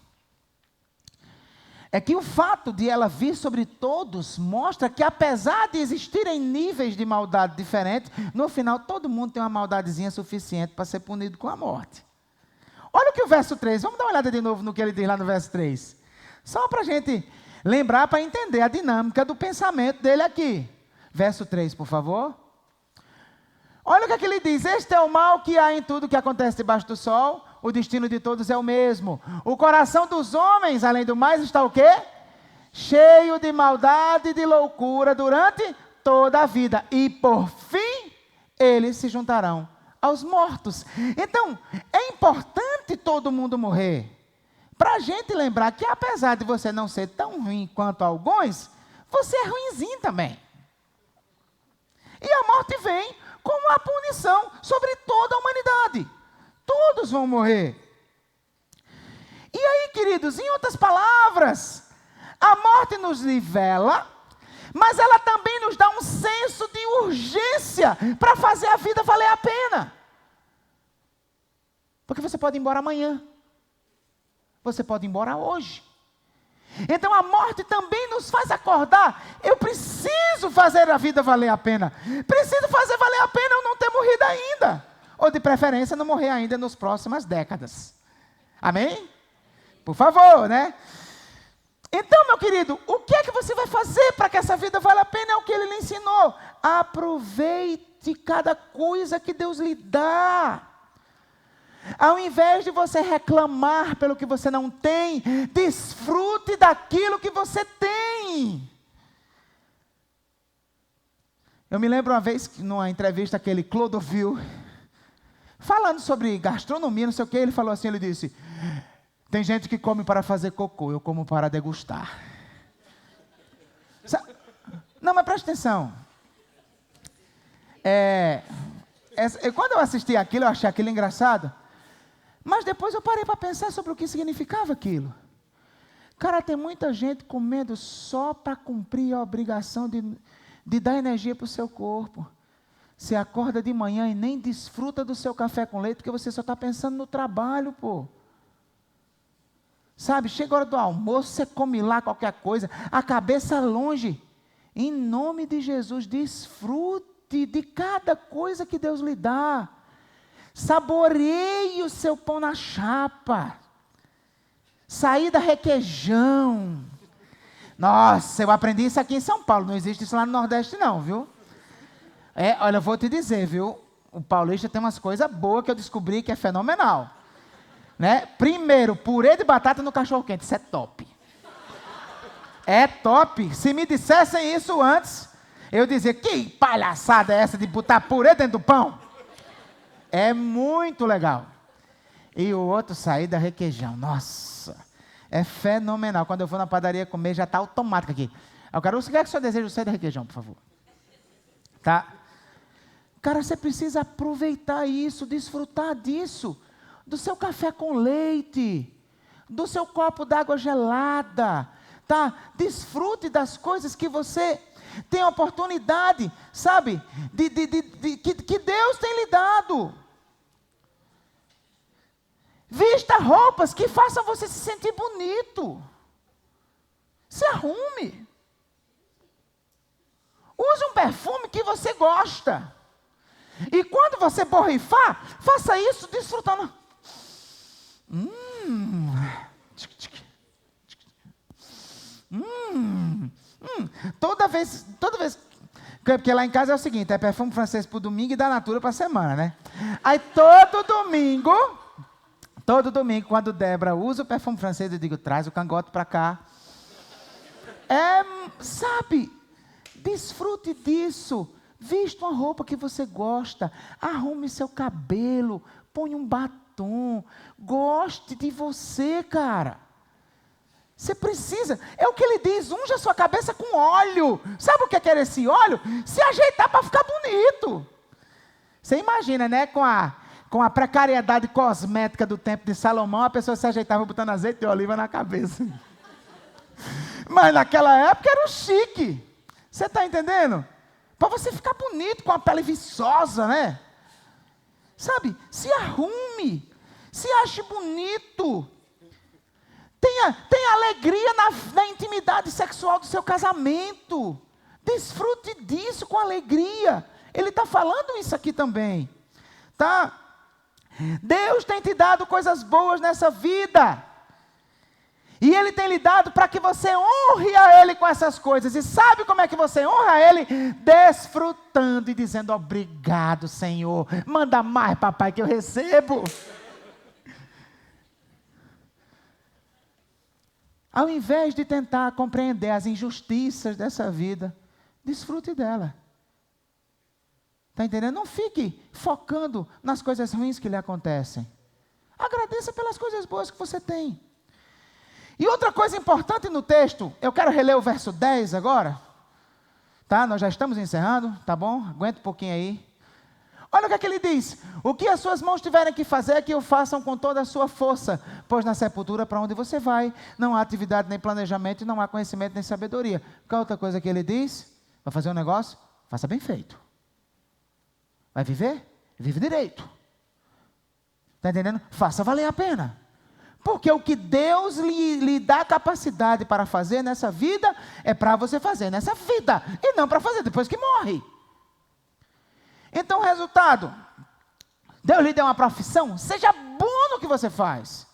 é que o fato de ela vir sobre todos mostra que, apesar de existirem níveis de maldade diferentes, no final todo mundo tem uma maldadezinha suficiente para ser punido com a morte. Olha o que o verso 3, vamos dar uma olhada de novo no que ele diz lá no verso 3. Só para a gente lembrar, para entender a dinâmica do pensamento dele aqui. Verso 3, por favor. Olha o que é que ele diz: este é o mal que há em tudo que acontece debaixo do sol, o destino de todos é o mesmo. O coração dos homens, além do mais, está o quê? Cheio de maldade e de loucura durante toda a vida. E por fim, eles se juntarão aos mortos. Então, é importante todo mundo morrer, para a gente lembrar que, apesar de você não ser tão ruim quanto alguns, você é ruinzinho também. E a morte vem como uma punição sobre toda a humanidade. Todos vão morrer. E aí, queridos, em outras palavras, a morte nos nivela, mas ela também nos dá um senso de urgência para fazer a vida valer a pena. Porque você pode ir embora amanhã. Você pode ir embora hoje. Então a morte também nos faz acordar. Eu preciso fazer a vida valer a pena. Preciso fazer valer a pena eu não ter morrido ainda. Ou de preferência não morrer ainda nas próximas décadas. Amém? Por favor, né? Então, meu querido, o que é que você vai fazer para que essa vida valha a pena? É o que ele lhe ensinou. Aproveite cada coisa que Deus lhe dá. Ao invés de você reclamar pelo que você não tem, desfrute daquilo que você tem. Eu me lembro uma vez, numa entrevista, aquele Clodovil, falando sobre gastronomia, não sei o que, ele falou assim, ele disse: tem gente que come para fazer cocô, eu como para degustar. Não, mas presta atenção. Quando eu assisti aquilo, eu achei aquilo engraçado. Mas depois eu parei para pensar sobre o que significava aquilo. Cara, tem muita gente comendo só para cumprir a obrigação de dar energia para o seu corpo. Você acorda de manhã e nem desfruta do seu café com leite, porque você só está pensando no trabalho, pô. Sabe, chega a hora do almoço, você come lá qualquer coisa, a cabeça longe. Em nome de Jesus, desfrute de cada coisa que Deus lhe dá. Saboreie o seu pão na chapa. Saída requeijão. Nossa, eu aprendi isso aqui em São Paulo. Não existe isso lá no Nordeste não, viu? Olha, eu vou te dizer, viu? O paulista tem umas coisas boas que eu descobri que é fenomenal. Né? Primeiro, purê de batata no cachorro quente. Isso é top. É top. Se me dissessem isso antes, eu dizia: que palhaçada é essa de botar purê dentro do pão? É muito legal. E o outro saída requeijão. Nossa, é fenomenal. Quando eu vou na padaria comer, já está automático aqui. Eu quero, o que é que o senhor deseja? O saída requeijão, por favor. Tá? Cara, você precisa aproveitar isso, desfrutar disso. Do seu café com leite. Do seu copo d'água gelada. Tá? Desfrute das coisas que você tem a oportunidade, sabe? Que Deus tem lhe dado. Vista roupas que façam você se sentir bonito. Se arrume. Use um perfume que você gosta. E quando você borrifar, faça isso desfrutando. Toda vez, porque lá em casa é o seguinte, é perfume francês para o domingo e da Natura para a semana, né? Aí todo domingo, quando Débora usa o perfume francês, eu digo, traz o cangote para cá. Sabe, desfrute disso. Vista uma roupa que você gosta, arrume seu cabelo, põe um batom, goste de você, cara. Você precisa, é o que ele diz, unja sua cabeça com óleo. Sabe o que é esse óleo? Se ajeitar para ficar bonito. Você imagina, né, com a precariedade cosmética do tempo de Salomão, a pessoa se ajeitava botando azeite de oliva na cabeça. Mas naquela época era o chique. Você está entendendo? Para você ficar bonito, com a pele viçosa, né? Sabe, se arrume, se ache bonito. Tenha alegria na intimidade sexual do seu casamento. Desfrute disso com alegria. Ele está falando isso aqui também. Tá? Deus tem te dado coisas boas nessa vida. E Ele tem lhe dado para que você honre a Ele com essas coisas. E sabe como é que você honra a Ele? Desfrutando e dizendo, obrigado, Senhor. Manda mais, papai, que eu recebo. Ao invés de tentar compreender as injustiças dessa vida, desfrute dela. Está entendendo? Não fique focando nas coisas ruins que lhe acontecem. Agradeça pelas coisas boas que você tem. E outra coisa importante no texto, eu quero reler o verso 10 agora. Tá? Nós já estamos encerrando, tá bom? Aguenta um pouquinho aí. Olha o que ele diz. O que as suas mãos tiverem que fazer é que o façam com toda a sua força, pois na sepultura para onde você vai, não há atividade nem planejamento, e não há conhecimento nem sabedoria. Qual outra coisa que ele diz? Vai fazer um negócio? Faça bem feito. Vai viver? Vive direito. Está entendendo? Faça valer a pena. Porque o que Deus lhe dá capacidade para fazer nessa vida, é para você fazer nessa vida, e não para fazer depois que morre. Então o resultado, Deus lhe deu uma profissão, seja bom no que você faz.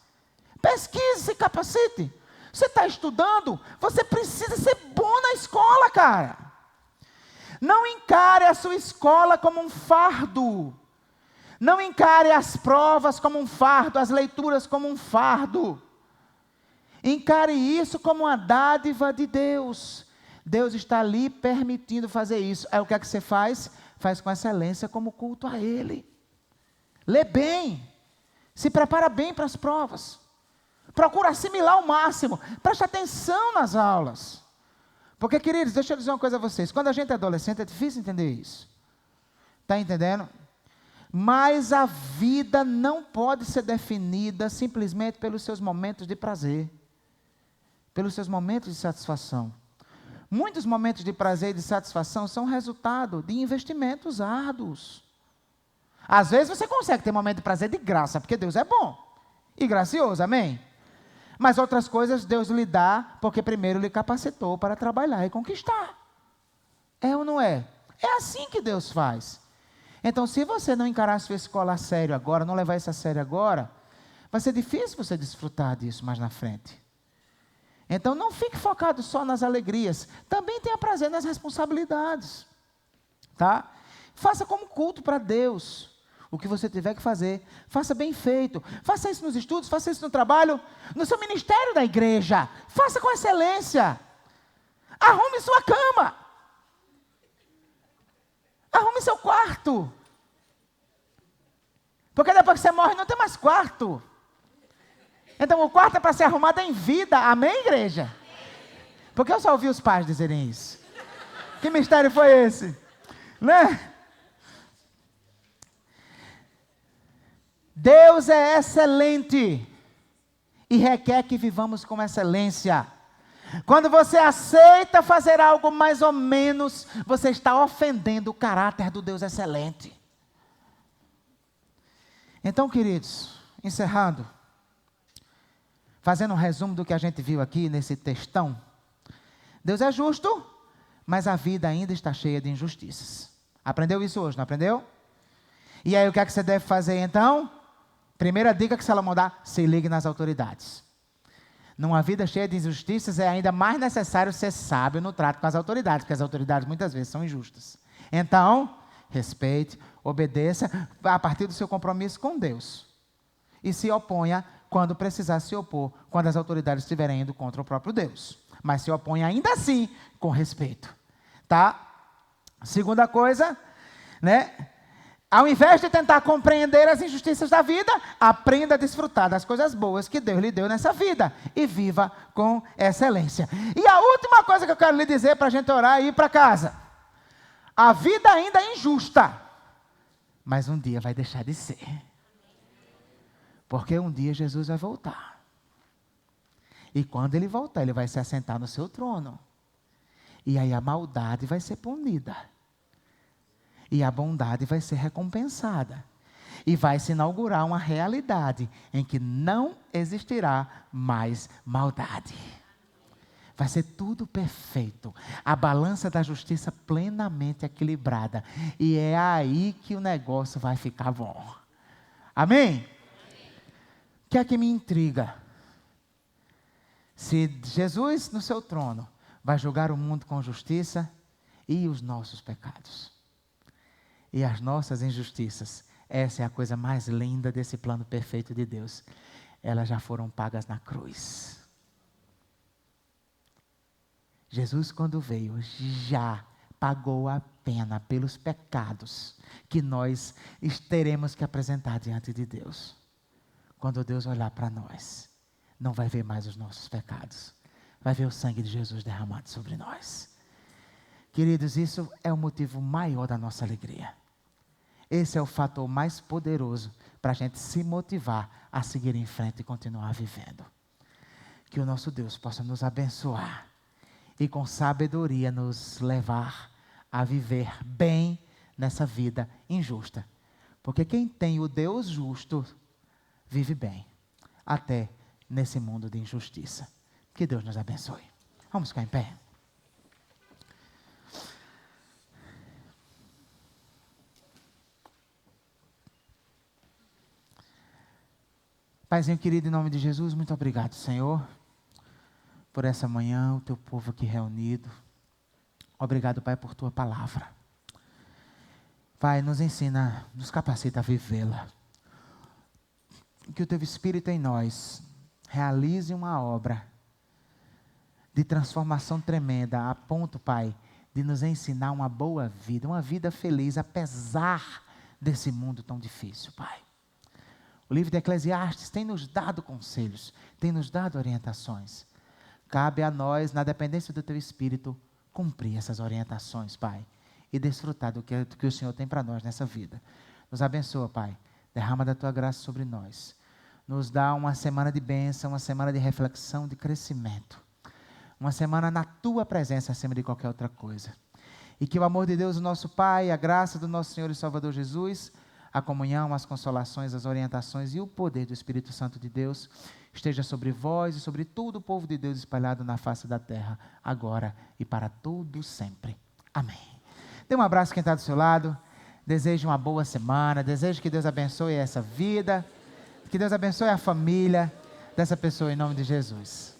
Pesquise, se capacite. Você está estudando, você precisa ser bom na escola, cara. Não encare a sua escola como um fardo. Não encare as provas como um fardo, as leituras como um fardo. Encare isso como uma dádiva de Deus. Deus está ali permitindo fazer isso. Aí o que é que você faz? Faz com excelência como culto a Ele. Lê bem. Se prepara bem para as provas. Procura assimilar o máximo. Preste atenção nas aulas. Porque, queridos, deixa eu dizer uma coisa a vocês. Quando a gente é adolescente, é difícil entender isso. Está entendendo? Mas a vida não pode ser definida simplesmente pelos seus momentos de prazer. Pelos seus momentos de satisfação. Muitos momentos de prazer e de satisfação são resultado de investimentos árduos. Às vezes você consegue ter momento de prazer de graça, porque Deus é bom e gracioso, amém? Mas outras coisas Deus lhe dá, porque primeiro lhe capacitou para trabalhar e conquistar. É ou não é? É assim que Deus faz. Então, se você não encarar a sua escola a sério agora, não levar isso a sério agora, vai ser difícil você desfrutar disso mais na frente. Então, não fique focado só nas alegrias. Também tenha prazer nas responsabilidades. Tá? Faça como culto para Deus. O que você tiver que fazer, faça bem feito. Faça isso nos estudos, faça isso no trabalho, no seu ministério da igreja. Faça com excelência. Arrume sua cama. Arrume seu quarto. Porque depois que você morre, não tem mais quarto. Então, o quarto é para ser arrumado em vida. Amém, igreja? Porque eu só ouvi os pais dizerem isso. Que mistério foi esse? Né? Deus é excelente e requer que vivamos com excelência. Quando você aceita fazer algo mais ou menos, você está ofendendo o caráter do Deus excelente. Então, queridos, encerrando, fazendo um resumo do que a gente viu aqui nesse textão, Deus é justo, mas a vida ainda está cheia de injustiças. Aprendeu isso hoje, não aprendeu? E aí o que é que você deve fazer então? Primeira dica que Salomão dá: se ligue nas autoridades. Numa vida cheia de injustiças é ainda mais necessário ser sábio no trato com as autoridades, porque as autoridades muitas vezes são injustas. Então, respeite, obedeça a partir do seu compromisso com Deus. E se oponha quando precisar se opor, quando as autoridades estiverem indo contra o próprio Deus. Mas se oponha ainda assim com respeito. Tá? Segunda coisa, né? Ao invés de tentar compreender as injustiças da vida, aprenda a desfrutar das coisas boas que Deus lhe deu nessa vida e viva com excelência. E a última coisa que eu quero lhe dizer para a gente orar e ir para casa: a vida ainda é injusta, mas um dia vai deixar de ser. Porque um dia Jesus vai voltar. E quando ele voltar, ele vai se assentar no seu trono. E aí a maldade vai ser punida. E a bondade vai ser recompensada. E vai se inaugurar uma realidade em que não existirá mais maldade. Vai ser tudo perfeito. A balança da justiça plenamente equilibrada. E é aí que o negócio vai ficar bom. Amém? O que é que me intriga? Se Jesus no seu trono vai julgar o mundo com justiça e os nossos pecados. E as nossas injustiças, essa é a coisa mais linda desse plano perfeito de Deus. Elas já foram pagas na cruz. Jesus, quando veio, já pagou a pena pelos pecados que nós teremos que apresentar diante de Deus. Quando Deus olhar para nós, não vai ver mais os nossos pecados. Vai ver o sangue de Jesus derramado sobre nós. Queridos, isso é o motivo maior da nossa alegria. Esse é o fator mais poderoso para a gente se motivar a seguir em frente e continuar vivendo. Que o nosso Deus possa nos abençoar e com sabedoria nos levar a viver bem nessa vida injusta. Porque quem tem o Deus justo vive bem, até nesse mundo de injustiça. Que Deus nos abençoe. Vamos ficar em pé. Paizinho querido, em nome de Jesus, muito obrigado, Senhor, por essa manhã, o teu povo aqui reunido. Obrigado, Pai, por tua palavra. Pai, nos ensina, nos capacita a vivê-la. Que o teu Espírito em nós realize uma obra de transformação tremenda, a ponto, Pai, de nos ensinar uma boa vida, uma vida feliz, apesar desse mundo tão difícil, Pai. O livro de Eclesiastes tem nos dado conselhos, tem nos dado orientações. Cabe a nós, na dependência do teu Espírito, cumprir essas orientações, Pai, e desfrutar do que o Senhor tem para nós nessa vida. Nos abençoa, Pai, derrama da tua graça sobre nós. Nos dá uma semana de bênção, uma semana de reflexão, de crescimento. Uma semana na tua presença acima de qualquer outra coisa. E que o amor de Deus, o nosso Pai, a graça do nosso Senhor e Salvador Jesus, a comunhão, as consolações, as orientações e o poder do Espírito Santo de Deus esteja sobre vós e sobre todo o povo de Deus espalhado na face da terra, agora e para todo sempre. Amém. Dê um abraço a quem está do seu lado. Desejo uma boa semana. Desejo que Deus abençoe essa vida. Que Deus abençoe a família dessa pessoa em nome de Jesus.